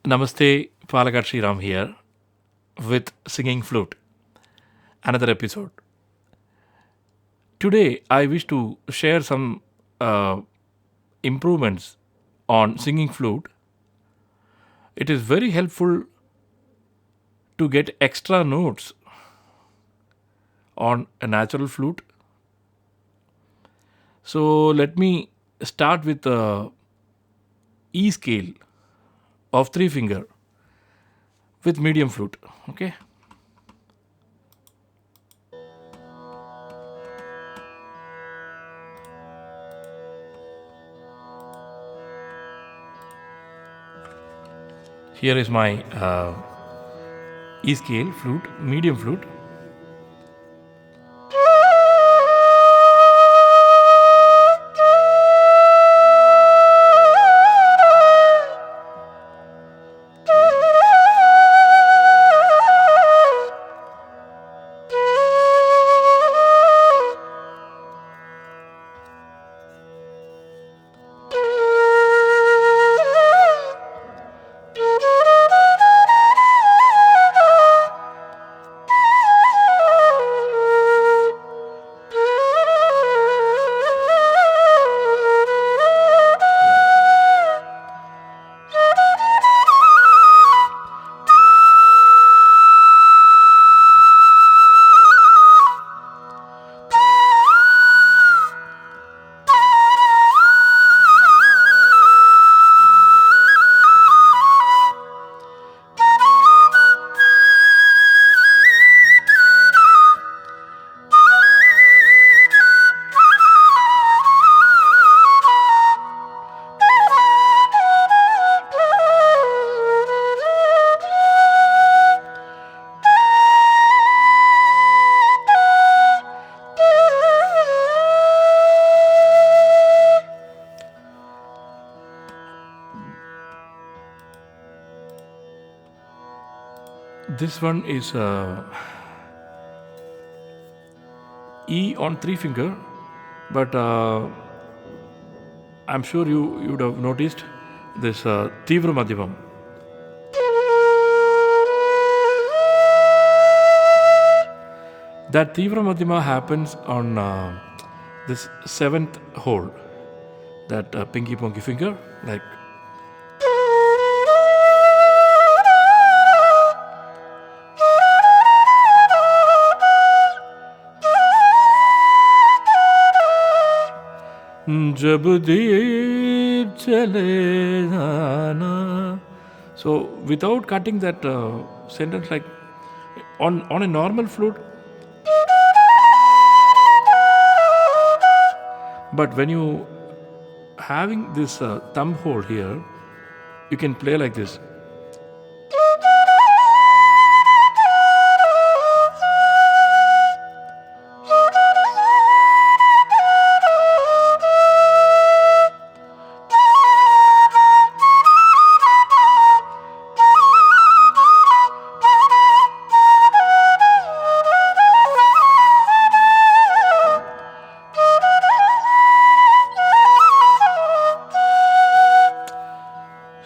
Namaste, K.L.Sreeram here with Singing Flute, another episode. Today, I wish to share some uh, improvements on singing flute. It is very helpful to get extra notes on a natural flute. So, let me start with the E scale of three finger with medium flute. Okay, here is my E scale flute, medium flute. This one is E on three finger, but I'm sure you would have noticed this Tivra Madhyavam. That Tivra Madhyama happens on this seventh hole, that pinky ponky finger, like. जब दीप चले जाना. So without cutting that sentence, like on a normal flute, but when you having this thumb hole here, you can play like this.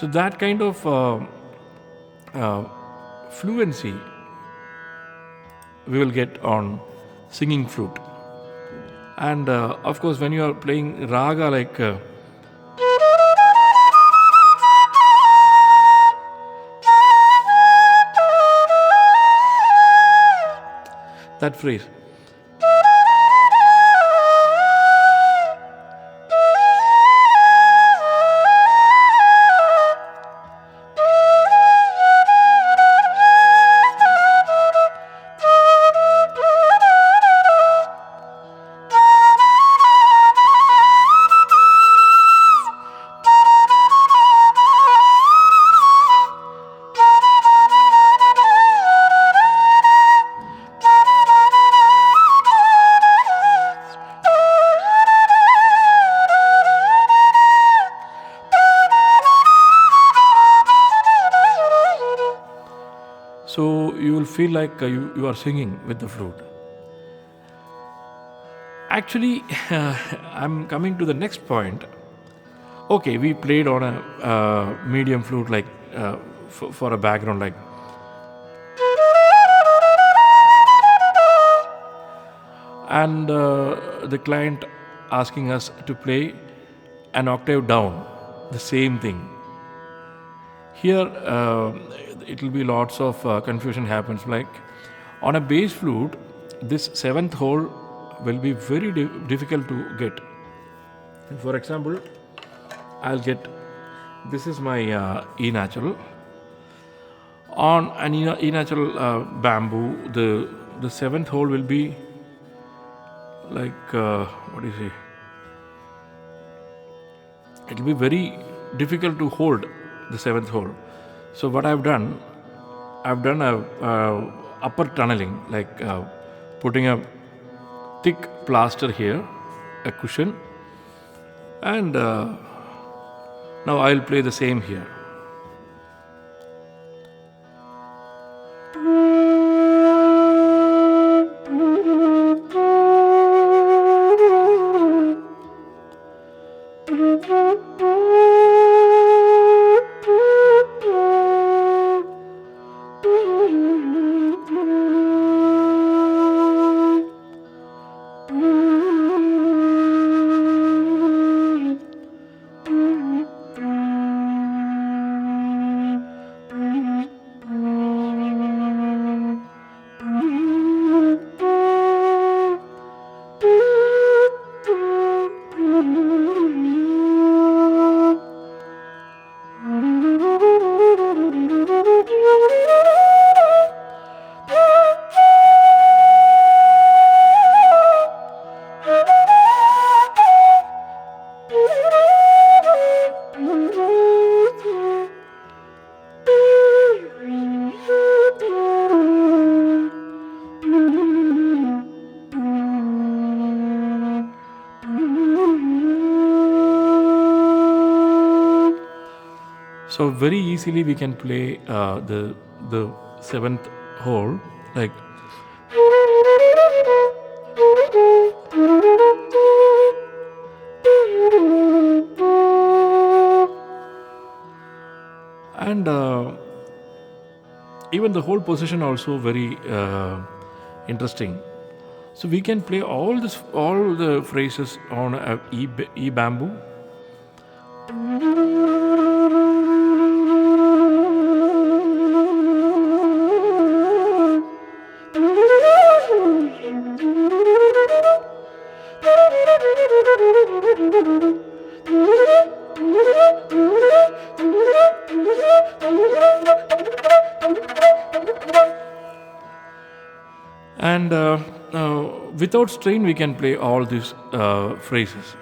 So that kind of uh, fluency we will get on singing flute. And of course, when you are playing raga like that phrase. So you will feel like you are singing with the flute. Actually, I'm coming to the next point. Okay, we played on a medium flute like for a background, like. And the client asking us to play an octave down, the same thing. Here it will be lots of confusion happens, like on a bass flute this seventh hole will be very difficult to get. For example, I'll get, this is my E natural. On an E natural bamboo, the seventh hole will be like what do you say? It will be very difficult to hold the seventh hole. So what I've done a upper tunneling, like putting a thick plaster here, a cushion, and now I'll play the same here. So very easily we can play the seventh hole, like. And even the whole position also very interesting. So we can play all the phrases on a E bamboo. And without strain we can play all these phrases.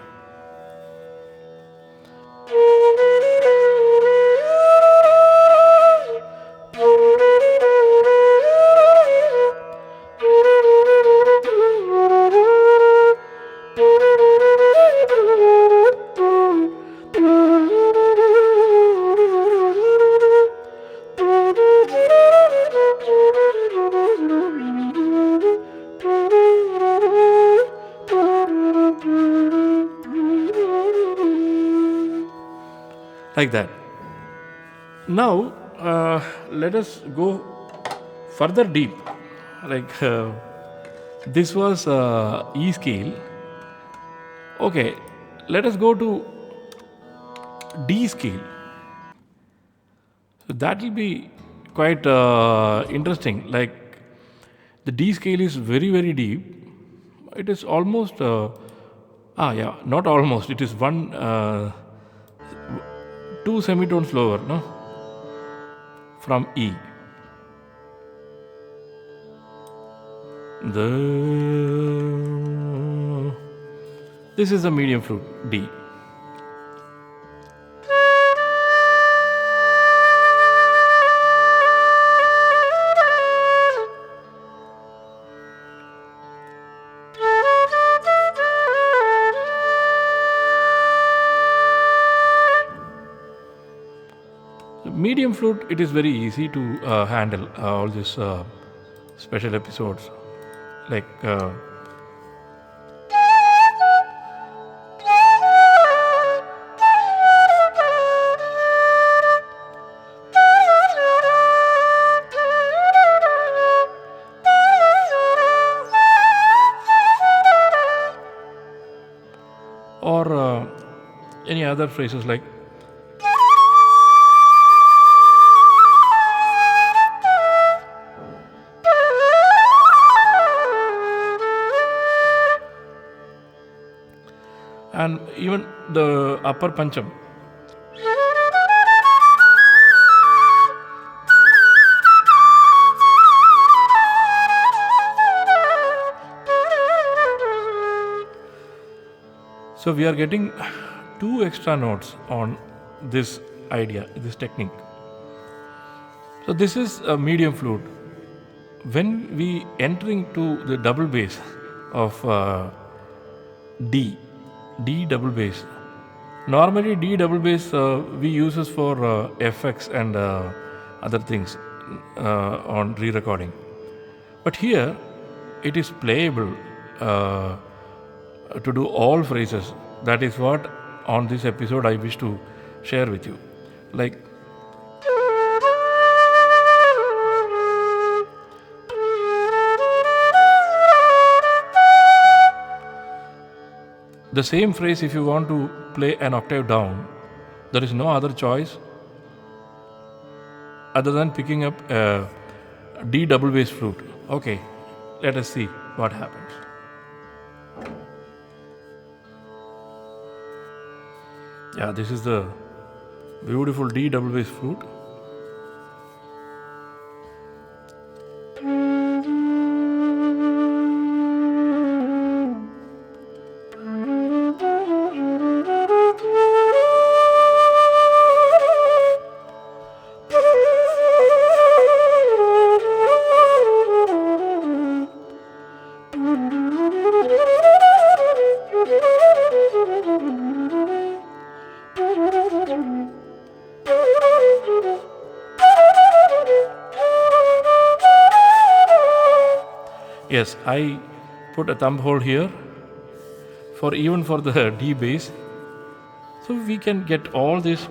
Like that. Now let us go further deep. Like this was E scale. Okay, let us go to D scale. So that will be quite interesting. Like the D scale is very deep. It is almost not almost. It is one 2 semitones lower, no, from E. This is a medium flute, D. Medium flute, it is very easy to handle all these special episodes, like other phrases like and even the upper pancham. So we are getting 2 extra notes on this idea, this technique. So this is a medium flute. When we entering to the double bass of D double bass. Normally D double bass we uses for FX and other things on re-recording. But here it is playable to do all phrases. That is what on this episode I wish to share with you. Like the same phrase, if you want to play an octave down, there is no other choice other than picking up a D double bass flute. Okay, let us see what happens. Yeah, this is the beautiful D double bass flute. Yes, I put a thumb hole here for even for the D bass, so we can get all this.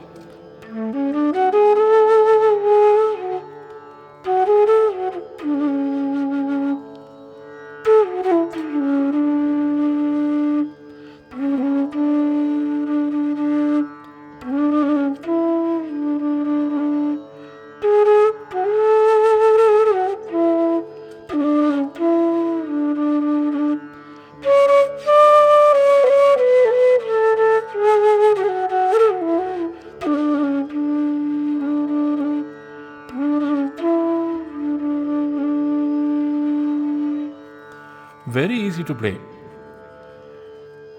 Very easy to play,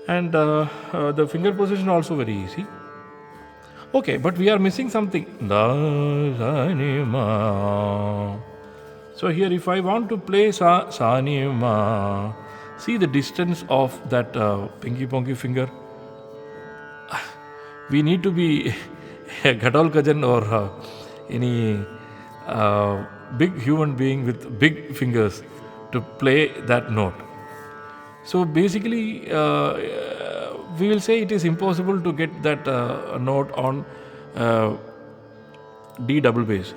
and the finger position also very easy. Okay, but we are missing something. So here, if I want to play sa ni ma, see the distance of that pinky ponky finger. We need to be a Gadol Kajan or any big human being with big fingers to play that note. So basically, we will say it is impossible to get that note on D double bass.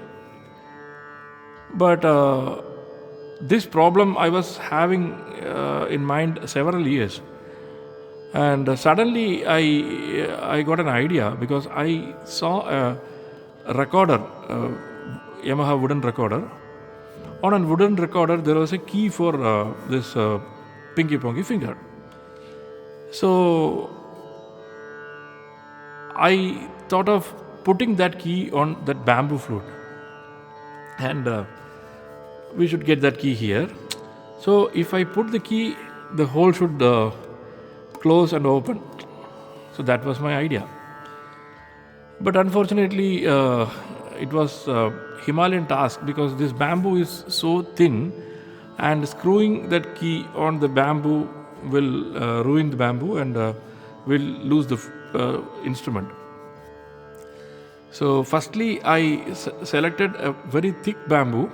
But this problem I was having in mind several years, and suddenly I got an idea because I saw a recorder, Yamaha wooden recorder. On a wooden recorder, there was a key for this pinky ponky finger. So I thought of putting that key on that bamboo flute, and we should get that key here. So if I put the key, the hole should close and open. So that was my idea. But unfortunately, it was Himalayan task because this bamboo is so thin, and screwing that key on the bamboo will ruin the bamboo and will lose the instrument. So firstly, I selected a very thick bamboo,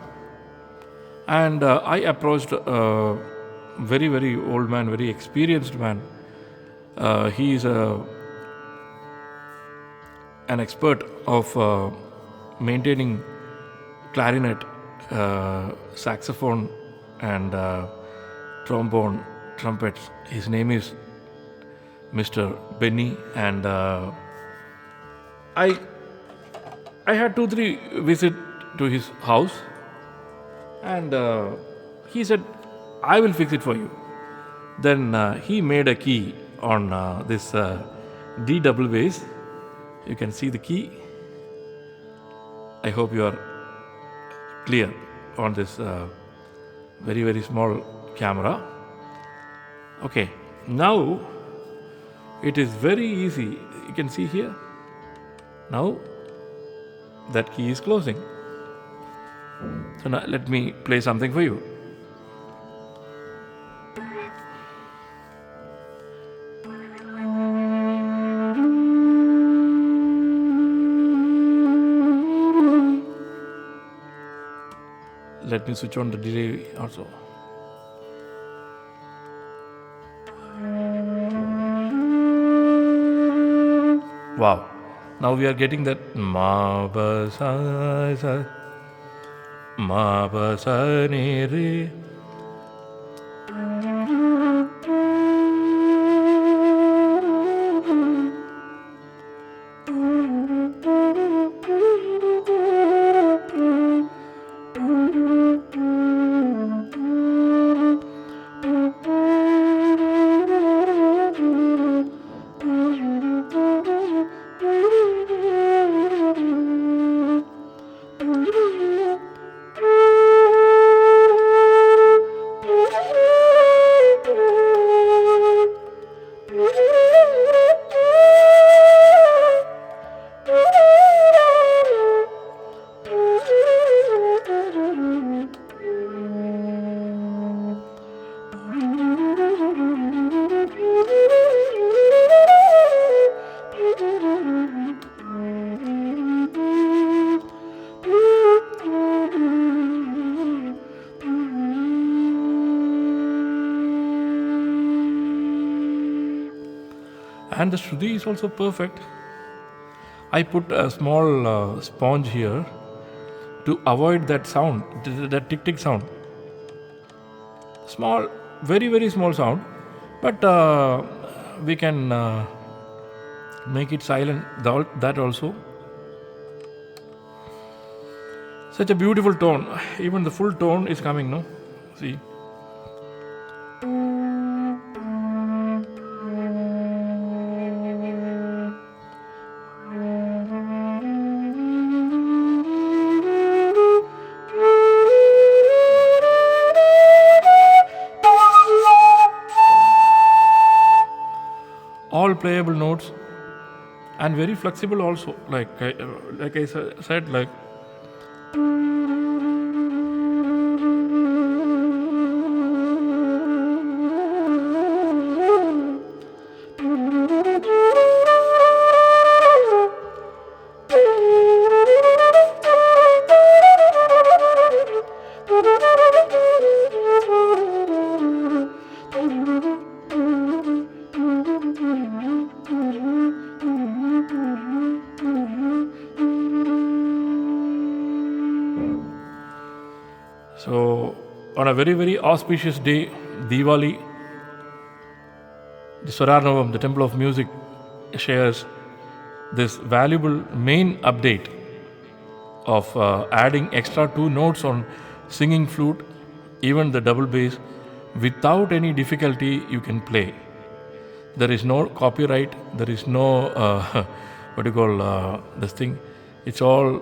and I approached a very, very old man, very experienced man. He is an expert of maintaining clarinet, saxophone, and trombone, trumpets. His name is Mr. Benny, and I I had 2 3 visit to his house, and he said, "I will fix it for you." Then he made a key on this D double bass. You can see the key. I hope you are clear on this very very small camera. Okay, now it is very easy. You can see here. Now that key is closing. So now let me play something for you. Let me switch on the delay also. Wow. Now we are getting that ma ba sa sa ma ba sa ni re. And the Shruti is also perfect. I put a small sponge here to avoid that sound, that tick tick sound. Small, very very small sound, but we can make it silent, that also. Such a beautiful tone. Even the full tone is coming, no? See. All playable notes and very flexible also, like I said, like so on a very very auspicious day, Diwali, the Swararnavam, the Temple of Music, shares this valuable main update of adding extra 2 notes on singing flute, even the double bass, without any difficulty. You can play. There is no copyright. There is no what do you call this thing. It's all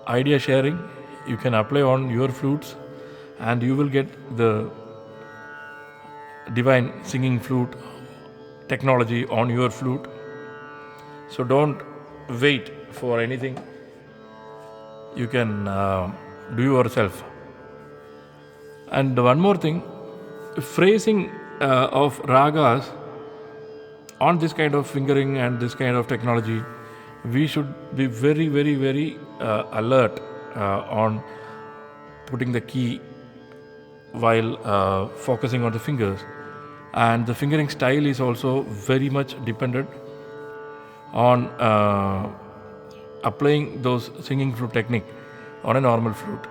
idea sharing. You can apply on your flutes, and you will get the divine singing flute technology on your flute. So don't wait for anything. You can do yourself. And one more thing, phrasing of ragas on this kind of fingering and this kind of technology, we should be very very very alert on putting the key while focusing on the fingers. And the fingering style is also very much dependent on applying those singing flute technique on a normal flute.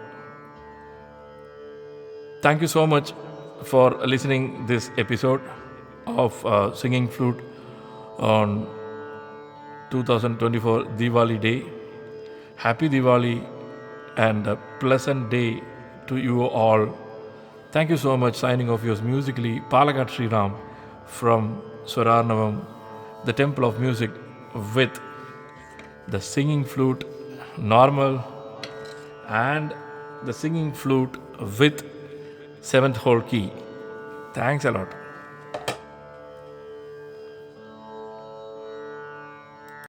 Thank you so much for listening this episode of singing flute on 2024 Diwali day. Happy Diwali and a pleasant day to you all. Thank you so much. Signing off yours musically, K.L.Sreeram from Swararnavam, the Temple of Music, with the singing flute normal and the singing flute with seventh whole key. Thanks a lot.